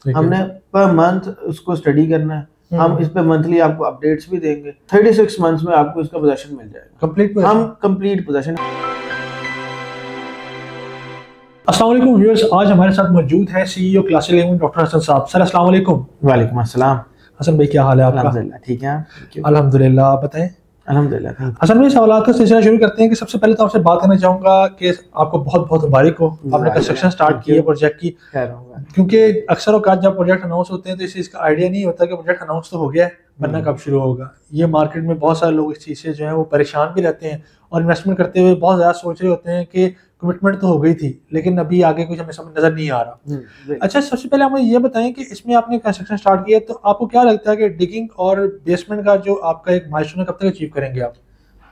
हमने per month उसको study करना है। हम इस पे मंथली आपको अपडेट्स भी देंगे। 36 मंथ्स में आपको इसका पोजीशन मिल जाएगा, कंप्लीट हम कंप्लीट पोजीशन। अस्सलाम वालेकुम व्यूअर्स, आज हमारे साथ मौजूद है CEO Classic Living doctor Hasan साहब। सर अस्सलाम वालेकुम। वालेकुम अस्सलाम। हसन भाई क्या हाल है आपका? अल्हम्दुलिल्लाह ठीक है। अल्हम्दुलिल्लाह, आप बताएं। अल्हम्दुलिल्लाह। हसन भाई, सवालात का सिलसिला शुरू करते हैं कि सबसे पहले तो आपसे बात करना चाहूँगा कि आपको बहुत बहुत मुबारक हो, आपने कंस्ट्रक्शन स्टार्ट की है प्रोजेक्ट की। क्योंकि अक्सर औकात जब प्रोजेक्ट अनाउंस होते हैं तो इस चीज़ का आइडिया नहीं होता कि प्रोजेक्ट अनाउंस तो हो गया है, बनना कब शुरू होगा। ये मार्केट में बहुत सारे लोग इस चीज़ से जो है वो परेशान भी रहते हैं और इन्वेस्टमेंट करते हुए बहुत ज़्यादा सोच रहे होते हैं कि कमिटमेंट तो हो गई थी लेकिन अभी आगे कुछ हमें समझ नजर नहीं आ रहा। अच्छा, सबसे पहले हमें ये बताएं कि इसमें आपने कंस्ट्रक्शन स्टार्ट किया तो आपको क्या लगता है कि डिगिंग और बेसमेंट का जो आपका एक माइलस्टोन है कब तक अचीव करेंगे आप?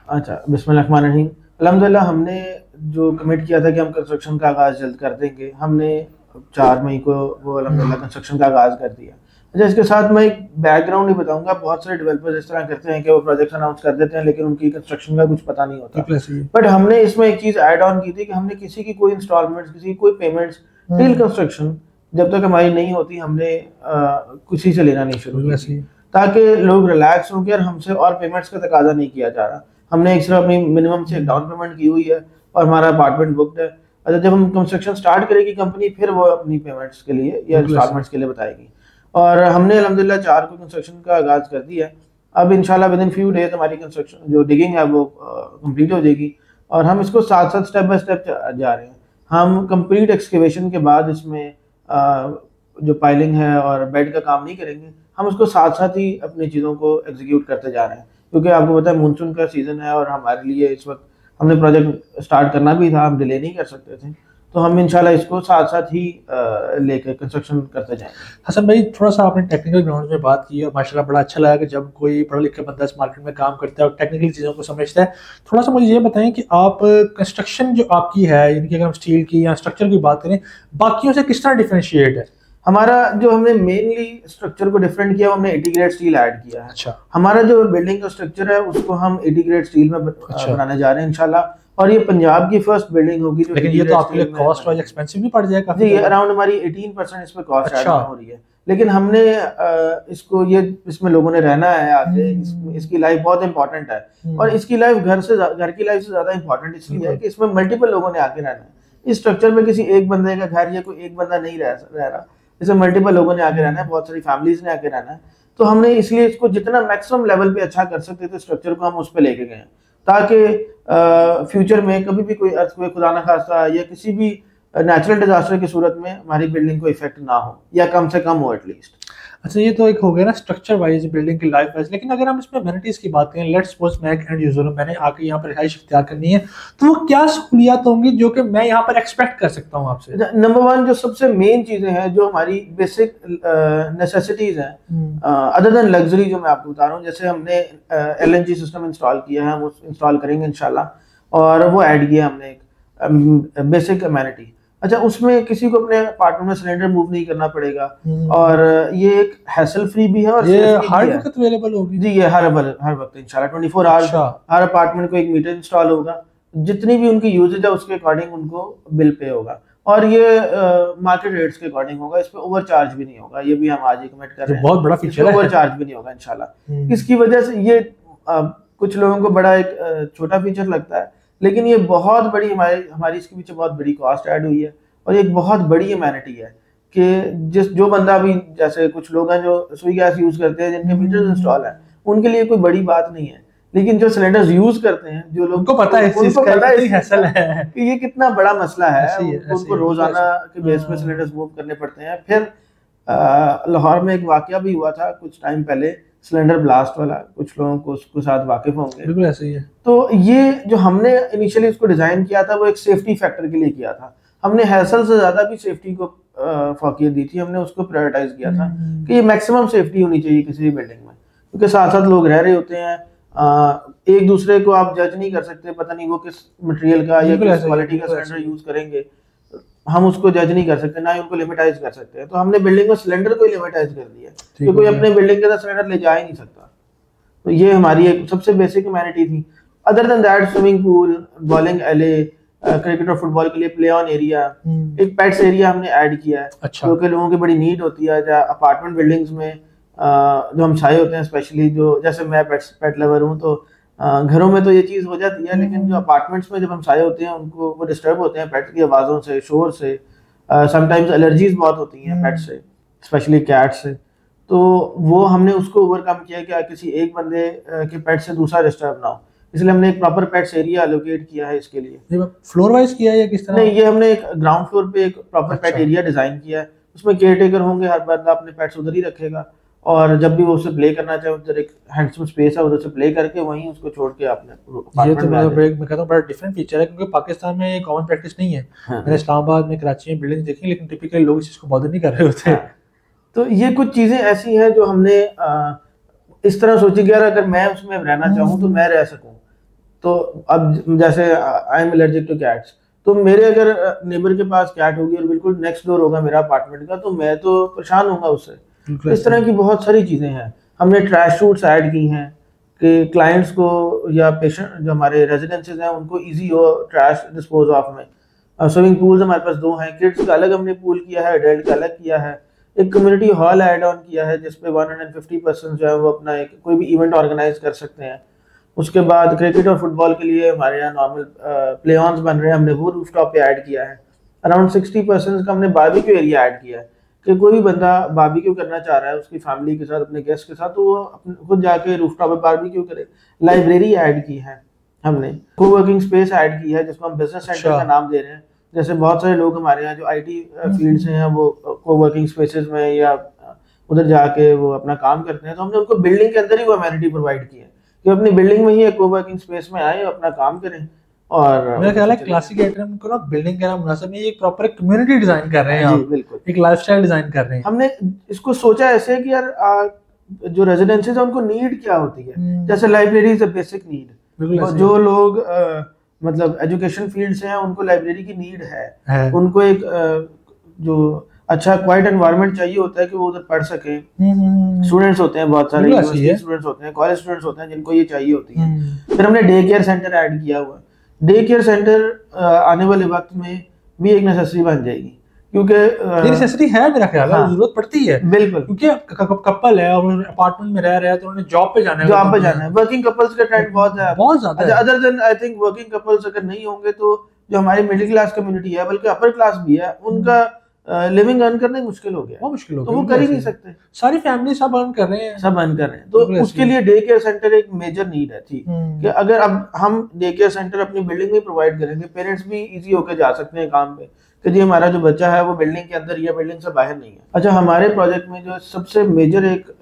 अच्छा, बिस्मिल्लाहिर्रहमानिर्रहीम। अल्हम्दुलिल्लाह, हमने जो कमिट किया था कि हम कंस्ट्रक्शन का आगाज़ जल्द कर देंगे, हमने 4 मई को वो अल्हम्दुलिल्लाह कंस्ट्रक्शन का आगाज़ कर दिया। अच्छा, इसके साथ मैं एक बैकग्राउंड ही बताऊंगा। बहुत सारे डेवलपर्स इस तरह करते हैं कि वो प्रोजेक्ट अनाउंस कर देते हैं लेकिन उनकी कंस्ट्रक्शन का कुछ पता नहीं होता। बट हमने इसमें एक चीज़ ऐड ऑन की थी कि हमने किसी की कोई इंस्टॉलमेंट्स, किसी की कोई पेमेंट्स टिल कंस्ट्रक्शन जब तक हमारी नहीं होती, हमने किसी से लेना नहीं शुरू किया ताकि लोग रिलैक्स हो गए और हमसे और पेमेंट्स का तकाजा नहीं किया जा रहा। हमने एक सिर्फ अपनी मिनिमम से एक डाउन पेमेंट की हुई है और हमारा अपार्टमेंट बुक्ड है। अच्छा, जब हम कंस्ट्रक्शन स्टार्ट करेगी कंपनी, फिर वो अपनी पेमेंट्स के लिए या इंस्टॉलमेंट्स के लिए बताएगी। और हमने अल्हम्दुलिल्लाह 4 को कंस्ट्रक्शन का आगाज़ कर दिया है। अब इंशाल्लाह विद इन फ्यू डेज हमारी कंस्ट्रक्शन जो डिगिंग है वो कंप्लीट हो जाएगी और हम इसको साथ साथ स्टेप बाय स्टेप जा रहे हैं। हम कंप्लीट एक्सकेवेशन के बाद इसमें जो पाइलिंग है और बेड का काम नहीं करेंगे, हम उसको साथ साथ ही अपनी चीज़ों को एग्जीक्यूट करते जा रहे हैं। क्योंकि आपको पता है मानसून का सीज़न है और हमारे लिए इस वक्त हमने प्रोजेक्ट स्टार्ट करना भी था, हम डिले नहीं कर सकते थे, तो हम इंशाल्लाह इसको साथ साथ ही लेकर कंस्ट्रक्शन करते जाएंगे। हसन भाई, थोड़ा सा आपने टेक्निकल ग्राउंड में बात की और माशाल्लाह बड़ा अच्छा लगा कि जब कोई पढ़ा लिखा बंदा इस मार्केट में काम करता है और टेक्निकल चीज़ों को समझता है। थोड़ा सा मुझे ये बताएं कि आप कंस्ट्रक्शन जो आपकी है, यानी कि अगर हम स्टील की या स्ट्रक्चर की बात करें, बाकियों से किस तरह डिफरेंशिएट है? हमारा जो हमने मेनली स्ट्रक्चर को डिफरेंट किया, हमने 80 ग्रेड स्टील ऐड किया है। अच्छा, हमारा जो बिल्डिंग का स्ट्रक्चर है उसको हम 80 ग्रेड स्टील में बनाने जा रहे हैं इंशाल्लाह। और ये पंजाब की फर्स्ट बिल्डिंग होगी जो। लेकिन ये तो आपके लिए कॉस्ट वाइज एक्सपेंसिव भी पड़ जाएगा। जी, अराउंड हमारी 18% इस पे कॉस्ट ऐड हो रही है। लेकिन हमने इसको ये इसमें लोगों ने रहना है आगे, इसकी लाइफ बहुत इंपॉर्टेंट है और इसकी लाइफ घर की लाइफ से ज्यादा इंपॉर्टेंट इसलिए है कि इसमें मल्टीपल लोगों ने आके रहना है। इस स्ट्रक्चर में किसी एक बंदे का घर या कोई एक बंदा नहीं रह रहा, इसमें मल्टीपल लोगों ने आके रहना है, बहुत सारी फैमिलीज ने आके रहना है। तो हमने इसलिए इसको जितना मैक्सिमम लेवल पे अच्छा कर सकते थे स्ट्रक्चर को, हम उस पे लेके गए ताकि फ्यूचर में कभी भी कोई अर्थक्वेक, खुदा ना खास्ता, या किसी भी नेचुरल डिजास्टर की सूरत में हमारी बिल्डिंग को इफेक्ट ना हो या कम से कम हो एटलीस्ट। अच्छा, ये तो एक हो गया ना स्ट्रक्चर वाइज, बिल्डिंग की लाइफ वाइज। लेकिन अगर हम इसमें एमिनिटीज की बात करें, लेट्स सपोज मैं एक एंड यूजर हूं, मैंने आके यहाँ पर रिहाइश इख्तियार करनी है, तो वो क्या सहूलियात होंगी जो कि मैं यहाँ पर एक्सपेक्ट कर सकता हूँ आपसे? नंबर 1 जो सबसे मेन चीजें हैं, जो हमारी बेसिक नेसेसिटीज हैं अदर देन लग्जरी, जो मैं आपको बता रहा हूँ, जैसे हमने LNG सिस्टम इंस्टॉल किया है, हम उस इंस्टॉल करेंगे इंशाल्लाह, और वो ऐड किया हमने एक बेसिक अमेनिटी। अच्छा, उसमें किसी को अपने अपार्टमेंट में सिलेंडर मूव नहीं करना पड़ेगा और ये एक हैसल फ्री भी है और ये हर वक्त अवेलेबल होगी। जी, ये हर वक्त इंशाल्लाह 24 आवर्स हर अपार्टमेंट को एक मीटर इंस्टॉल होगा। जितनी भी उनकी यूजेज है उसके अकॉर्डिंग उनको बिल पे होगा और ये मार्केट रेट्स के अकॉर्डिंग होगा। इस पे ओवर चार्ज भी नहीं होगा, ये भी हम आज ही कमिट कर रहे हैं। बहुत बड़ा फीचर है, ओवर चार्ज भी नहीं होगा इंशाल्लाह। इसकी वजह से ये कुछ लोगों को बड़ा एक छोटा फीचर लगता है, लेकिन ये बहुत बड़ी हमारी इसके पीछे बहुत बड़ी कॉस्ट ऐड हुई है और एक बहुत बड़ी अमेनिटी है कि जो बंदा भी, जैसे कुछ लोग हैं जो सुई गैस यूज करते हैं जिनके मीटर्स इंस्टॉल है, उनके लिए कोई बड़ी बात नहीं है। लेकिन जो सिलेंडर्स यूज करते हैं, जो लोग, उनको पता है कि ये कितना बड़ा मसला है। उनको रोजाना के बेस पे सिलेंडर्स मूव करने पड़ते हैं। फिर लाहौर में एक वाकया भी हुआ था कुछ टाइम पहले, सिलेंडर ब्लास्ट वाला, कुछ लोगों को उसके साथ वाकिफ होंगे। बिल्कुल ऐसे ही है। तो ये जो हमने इनिशियली इसको डिजाइन किया था वो एक सेफ्टी फैक्टर के लिए किया था। हमने हैसल से ज्यादा भी सेफ्टी को फौकियत दी थी, हमने उसको प्रायोरिटाइज किया था कि ये मैक्सिमम सेफ्टी होनी चाहिए किसी भी बिल्डिंग में, क्योंकि साथ साथ लोग रह रहे होते हैं। एक दूसरे को आप जज नहीं कर सकते, पता नहीं वो किस मटेरियल का या किस क्वालिटी का सिलेंडर यूज करेंगे, हम उसको जज नहीं कर सकते, ना ही उनको लिमिटाइज कर सकते हैं। तो हमने बिल्डिंग में सिलेंडर को लिमिटाइज कर दिया कि कोई अपने बिल्डिंग के अंदर सिलेंडर ले जा ही नहीं सकता। तो ये हमारी एक सबसे बेसिक अमेनिटी थी। Other than that, swimming pool, bowling एले, क्रिकेट और फुटबॉल के लिए प्ले ऑन एरिया, एक पेट्स एरिया हमने ऐड किया है। अच्छा। क्योंकि लोगों की बड़ी नीड होती है अपार्टमेंट बिल्डिंग्स में, जो हम साए होते हैं स्पेशली, जो जैसे मैं पेट लवर हूँ तो घरों में तो ये चीज़ हो जाती है, लेकिन जो अपार्टमेंट्स में जब हम साए होते हैं उनको वो डिस्टर्ब होते हैं पेट्स की आवाज़ों से, शोर से, समटाइम्स एलर्जीज बहुत होती हैं पेट से, स्पेशली कैट से। तो वो हमने उसको ओवरकम किया कि किसी एक बंदे के पेट से दूसरा डिस्टर्ब ना हो, इसलिए हमने एक प्रॉपर पेट्स एरिया एलोकेट किया है इसके लिए। फ्लोर वाइज किया है या किस तरह? नहीं, ये हमने एक ग्राउंड फ्लोर पे एक प्रॉपर पेट एरिया डिजाइन किया है, उसमें केयर टेकर होंगे, हर बंदा अपने पेट्स उधर ही रखेगा, और जब भी वो उसे प्ले करना चाहे उधर एक हैंडसम स्पेस है, उधर से प्ले करके वहीं उसको छोड़ के अपने ये तो मैं कहता हूँ बड़ा डिफरेंट फीचर है, क्योंकि पाकिस्तान में ये कॉमन प्रैक्टिस नहीं है। मैंने इस्लामाबाद में, कराची में बिल्डिंग देखी, लेकिन टिपिकली लोग इस चीज़ को बॉदर नहीं कर रहे होते। तो ये कुछ चीजें ऐसी हैं जो हमने इस तरह सोची कि यार अगर मैं उसमें रहना चाहूँ तो मैं रह सकूँ। तो अब जैसे I am allergic two cats, तो मेरे अगर नेबर के पास कैट होगी और बिल्कुल नेक्स्ट डोर होगा मेरा अपार्टमेंट का, तो मैं तो परेशान होऊंगा उससे। इस तरह की बहुत सारी चीजें हैं। हमने ट्रैश शूट्स ऐड की हैं कि क्लाइंट्स को या पेशेंट जो हमारे रेजिडेंसेज हैं उनको इजी हो ट्रैश डिस्पोज ऑफ में। स्विमिंग पूल्स हमारे पास 2 हैं, किड्स का अलग हमने पूल किया है, एडल्ट का अलग किया है। एक कम्युनिटी हॉल ऐड ऑन किया है जिसपे 150 पर्सन जो है वो अपना एक कोई भी इवेंट ऑर्गेनाइज कर सकते हैं। उसके बाद क्रिकेट और फुटबॉल के लिए हमारे यहाँ नॉर्मल प्ले ऑन्स बन रहे हैं, हमने वो रूफटॉप पे ऐड किया है। अराउंड 60 पर्सन का हमने बारबेक्यू एरिया ऐड किया है कि कोई भी बंदा बारबेक्यू करना चाह रहा है उसकी फैमिली के साथ, अपने गेस्ट के साथ, तो वो खुद जाके रूफटॉप पे बारबेक्यू करे। लाइब्रेरी ऐड की है हमने, कोवर्किंग स्पेस ऐड की है जिसको हम बिजनेस सेंटर का नाम दे रहे हैं। जैसे बहुत सारे लोग हमारे यहाँ जो आईटी फील्ड से हैं वो कोवर्किंग स्पेसेस में या उधर जाके वो अपना काम करते हैं, तो हमने उनको बिल्डिंग के अंदर ही वो अमेनिटी प्रोवाइड की है कि अपनी बिल्डिंग में ही एक कोवर्किंग स्पेस में आए, अपना काम करें। और मेरा ख्याल है क्लासिक एट्रियम को ना बिल्डिंग के नाम मुनासिब नहीं, एक प्रॉपर कम्युनिटी डिजाइन कर रहे हैं आप, बिल्कुल एक लाइफस्टाइल डिजाइन कर रहे हैं। हमने इसको सोचा ऐसे कि यार जो रेजिडेंसेज है उनको नीड क्या होती है, जैसे library is a basic need, जो लोग मतलब एजुकेशन फील्ड से हैं उनको लाइब्रेरी की नीड है। उनको एक जो अच्छा क्वाइट एनवायरनमेंट चाहिए होता है कि वो उधर पढ़ सके। स्टूडेंट्स होते हैं बहुत सारे, यूनिवर्सिटी स्टूडेंट्स होते हैं, कॉलेज स्टूडेंट्स होते हैं जिनको ये चाहिए होती है। फिर हमने डे केयर सेंटर ऐड किया हुआ है। डे केयर सेंटर आने वाले वक्त में भी एक नेसेसरी बन जाएगी, क्योंकि नेसेसिटी है मेरा ख्याल है, जरूरत पड़ती है बिल्कुल, क्योंकि कपल है और अपार्टमेंट में रह रहे हैं तो उन्हें जॉब पे जाना है। वर्किंग कपल्स का ट्रेंड बहुत ज्यादा। Other than I think working couples अगर नहीं होंगे तो जो हमारी मिडिल क्लास कम्युनिटी है, बल्कि अपर क्लास भी है, उनका लिविंग अर्न करना मुश्किल हो गया, बहुत मुश्किल हो गया, तो वो कर ही नहीं सकते। सारी फैमिली सब अर्न कर रहे हैं, तो उसके लिए डे केयर सेंटर एक मेजर नीड है थी कि अगर अब हम डे केयर सेंटर अपनी बिल्डिंग में प्रोवाइड करेंगे, पेरेंट्स भी इजी होकर जा सकते हैं काम पे कि जी हमारा जो बच्चा है वो बिल्डिंग के अंदर या बिल्डिंग से बाहर नहीं है। अच्छा, हमारे प्रोजेक्ट में जो सबसे मेजर एक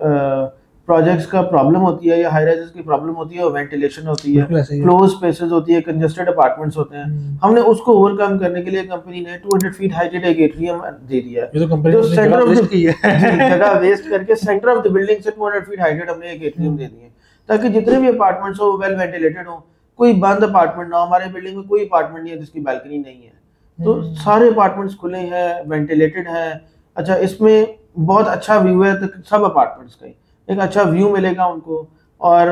प्रोजेक्ट्स का प्रॉब्लम होती है या हाई राइजेस की प्रॉब्लम होती है वो वेंटिलेशन होती है, क्लोज स्पेसेस होती है, कंजेस्टेड अपार्टमेंट्स होते हैं। हमने उसको ओवरकम करने के लिए कंपनी ने 200 फीट हाइटेड एक एट्रियम दे दिया है, जो सेंटर ऑफ जगह वेस्ट करके सेंटर ऑफ द बिल्डिंग से 200 फीट हाइटेड हमने एक एट्रियम दे दिए ताकि जितने भी अपार्टमेंट्स हो वेल वेंटिलेटेड हो, कोई बंद अपार्टमेंट ना हो। हमारे बिल्डिंग में कोई अपार्टमेंट नहीं है जिसकी बालकनी नहीं है, तो सारे अपार्टमेंट्स खुले हैं, वेंटिलेटेड हैं। अच्छा, इसमें बहुत अच्छा व्यू है सब अपार्टमेंट्स का, एक अच्छा व्यू मिलेगा उनको। और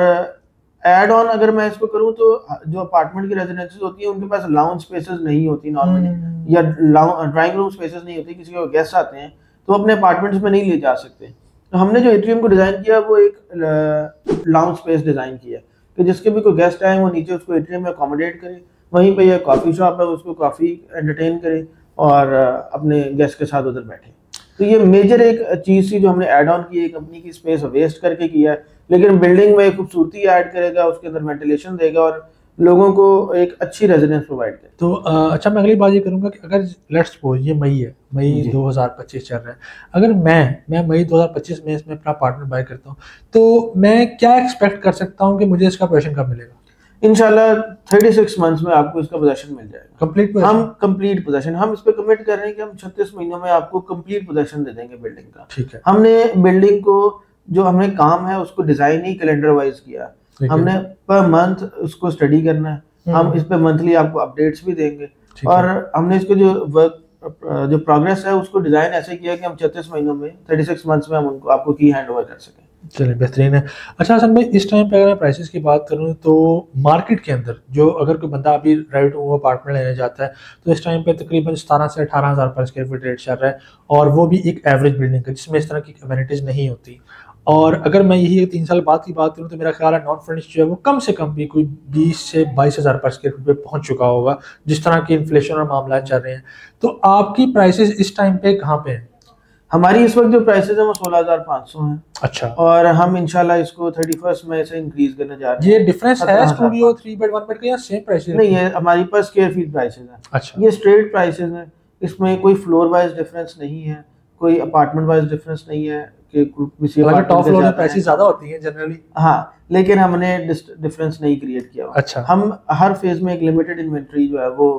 एड ऑन अगर मैं इसको करूं तो जो अपार्टमेंट की रेजिडेंसीज होती है उनके पास लाउंज स्पेसेस नहीं होती नॉर्मली, या ड्राइंग रूम स्पेसेस नहीं होती, किसी के गेस्ट आते हैं तो अपने अपार्टमेंट्स में नहीं ले जा सकते। तो हमने जो एट्रियम को डिज़ाइन किया वो एक लाउंज स्पेस डिज़ाइन किया कि जिसके भी कोई गेस्ट आए वो नीचे उसको एट्रियम में अकोमोडेट करे, वहीं पे ये कॉफ़ी शॉप है उसको कॉफ़ी एंटरटेन करे और अपने गेस्ट के साथ उधर बैठे। तो ये मेजर एक चीज़ थी जो हमने ऐड ऑन की है, कंपनी की स्पेस वेस्ट करके किया है, लेकिन बिल्डिंग में खूबसूरती ऐड करेगा, उसके अंदर वेंटिलेशन देगा और लोगों को एक अच्छी रेजिडेंस प्रोवाइड करे। तो अच्छा, मैं अगली बात ये करूँगा कि अगर लेट्स सपोज ये मई है, मई 2025 चल रहा है, अगर मैं मई 2025 में इसमें अपना पार्टनर बाय करता हूँ तो मैं क्या एक्सपेक्ट कर सकता हूँ कि मुझे इसका पोजीशन कब मिलेगा? इंशाल्लाह 36 मंथ्स में आपको इसका पोजीशन मिल जाएगा, कंप्लीट पोजीशन। हम इस पे कमिट कर रहे हैं कि हम 36 महीनों में आपको कंप्लीट पोजीशन दे देंगे बिल्डिंग का। ठीक है। हमने बिल्डिंग को जो हमें काम है उसको डिजाइन ही कैलेंडर वाइज किया, हमने पर मंथ उसको स्टडी करना है, हम इस पे मंथली आपको अपडेट्स भी देंगे और हमने इसको जो प्रोग्रेस है उसको डिजाइन ऐसे किया कि हम 36 महीनों में 36 मंथ्स में हम उनको आपको की हैंड ओवर कर सकें। चलिए बेहतरीन है। अच्छा हसन भाई, इस टाइम पे अगर मैं प्राइसेस की बात करूं तो मार्केट के अंदर जो अगर कोई बंदा अभी रेडी टू मूव अपार्टमेंट लेने जाता है तो इस टाइम पे तकरीबन 17 से 18 हज़ार पर स्क्वायर फीट रेट चल रहा है, और वो भी एक एवरेज बिल्डिंग का जिसमें इस तरह की अमेनिटीज नहीं होती। और अगर मैं यही 3 साल बाद की बात करूं तो मेरा ख्याल है नॉन फर्निश्ड जो है वो कम से कम भी कोई 20 से 22 हज़ार पर स्क्वायर फीट पे पहुंच चुका होगा, जिस तरह की इन्फ्लेशन और मामला चल रहे हैं। तो आपकी प्राइसेस इस टाइम पे कहाँ पे हैं? हमारी इस वक्त जो प्राइसेस है वो 16,500 हैं। अच्छा। और हम इंशाल्लाह इसको 31 मई से इंक्रीज करने जा रहे हैं। ये डिफरेंस है स्टूडियो 3 बेड 1 बेड का या सेम प्राइस है? नहीं, है हमारी पर स्क्वायर फीट प्राइसेस हैं। अच्छा। ये स्ट्रेट प्राइसेस हैं, इसमें कोई फ्लोर वाइज डिफरेंस नहीं है, कोई अपार्टमेंट वाइज डिफरेंस नहीं है कि किसी टॉप फ्लोर में प्राइसेस ज्यादा होती हैं जनरली। हाँ, लेकिन हमने डिफरेंस नहीं क्रिएट किया। अच्छा। हम हर फेज में एक लिमिटेड इन्वेंट्री जो है वो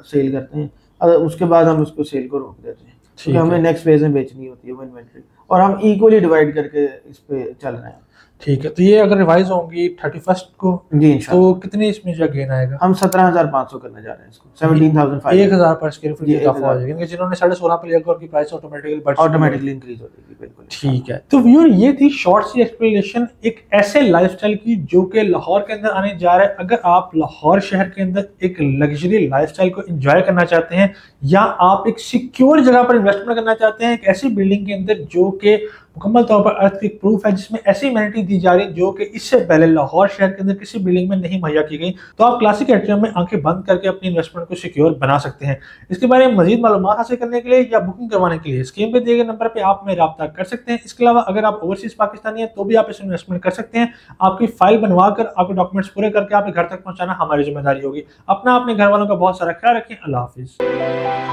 सेल करते हैं, और उसके बाद हम उसको सेल को रोक देते हैं क्योंकि हमें नेक्स्ट फेज में बेचनी होती है वो इन्वेंट्री, और हम इक्वली डिवाइड करके इस पे चल रहे हैं। ठीक है, तो ये अगर रिवाइज होंगी 31 को जी तो कितने इसमें जो गेन आएगा? हम 17,500 करने जा रहे हैं इसको, 17,500, 1,000 पर स्क्वायर फीट इजाफा हो जाएगा, जिन्होंने 16.5 पे लिया उनकी प्राइस ऑटोमेटिकली इंक्रीज हो जाएगी। बिल्कुल ठीक है। तो व्यूअर, ये थी शॉर्ट सी एक्सप्लेनेशन एक ऐसे लाइफस्टाइल की जो कि लाहौर के अंदर आने जा रहा है। अगर आप लाहौर शहर के अंदर एक लग्जरी लाइफस्टाइल को एंजॉय करना चाहते हैं, या आप एक सिक्योर जगह पर इन्वेस्टमेंट करना चाहते हैं, एक ऐसी बिल्डिंग के अंदर जो कि मुकम्मल तौर पर अर्थक्वेक प्रूफ है, जिसमें ऐसी एमिनिटी दी जा रही है जो कि इससे पहले लाहौर शहर के अंदर किसी बिल्डिंग में नहीं मुहैया की गई, तो आप क्लासिक एट्रियम में आंखें बंद करके अपनी इन्वेस्टमेंट को सिक्योर बना सकते हैं। इसके बारे में मजीद मालूमात हासिल करने के लिए या बुकिंग करवाने के लिए स्क्रीन पे दिए गए नंबर पे आप में रब्ता कर सकते हैं। इसके अलावा अगर आप ओवरसीज पाकिस्तानी हैं तो भी आप इस इन्वेस्टमेंट कर सकते हैं। आपकी फाइल बनवा कर आपके डॉक्यूमेंट्स पूरे करके आपके घर तक पहुंचाना हमारी जिम्मेदारी होगी। अपना अपने घर वालों का बहुत सारा ख्याल रखें। अल्लाह हाफिज।